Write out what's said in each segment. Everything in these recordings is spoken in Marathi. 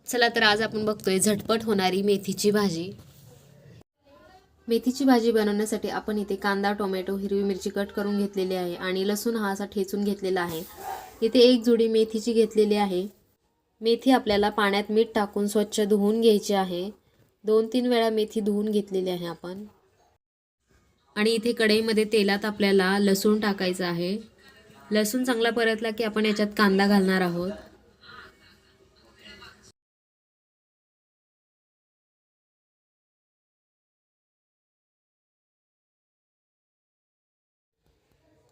चला तर आज आपण बघतोय झटपट होणारी मेथीची भाजी। मेथीची भाजी बनवण्यासाठी आपण इथे कांदा, टोमॅटो, हिरवी मिरची कट करून घेतलेली आहे आणि लसूण हा असा ठेचून घेतलेला आहे। इथे एक जुडी मेथीची घेतलेली आहे। मेथी आपल्याला पाण्यात मीठ टाकून स्वच्छ धुवून घ्यायची आहे। 2-3 वेळा मेथी धुवून घेतलेली आहे आपण। आणि इथे कढईमध्ये तेलात आपल्याला लसूण टाकायचा आहे। लसूण चांगला परतला की आपण याच्यात कांदा घालणार आहोत।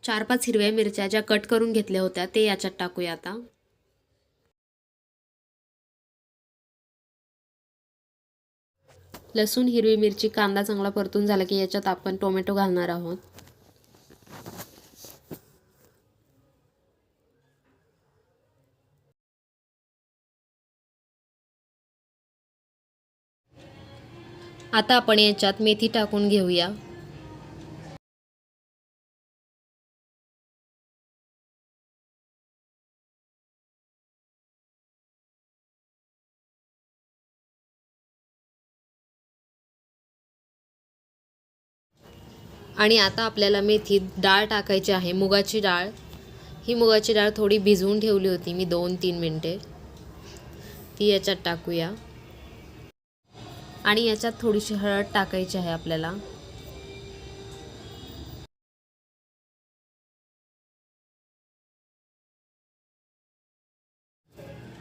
चार 5 हिरव्या मिरच्या ज्या कट करून घेतल्या होत्या ते याच्यात टाकूया आता। लसूण, हिरवी मिरची, कांदा चांगला परतून झाला की याच्यात आपण टोमॅटो घालणार आहोत। आता आपण याच्यात मेथी टाकून घेऊया। आणि आता आपल्याला मेथीत डाळ टाकायची आहे, मुगाची डाळ। ही मुगाची डाळ थोडी भिजवून ठेवली होती मी 2-3 मिनिटे। ती याच्यात टाकूया आणि याच्यात थोडीशी हळद टाकायची आहे आपल्याला।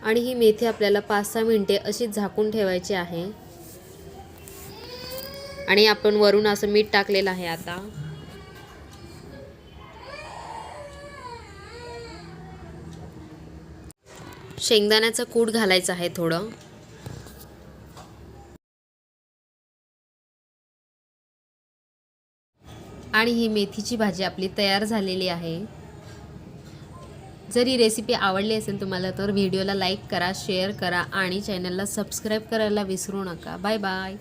आणि ही मेथी आपल्याला 5-6 मिनिटे अशी झाकून ठेवायची आहे। आणि आपण वरून असं मीठ टाकलेलं आहे आता। शेंगदाण्याचं कूट घालायचं आहे थोडं। आणि ही मेथीची भाजी आपली तयार झालेली आहे। जर ही रेसिपी आवडली असेल तुम्हाला तर व्हिडिओला लाईक करा, शेअर करा आणि चॅनलला सबस्क्राईब करायला विसरू नका। Bye bye.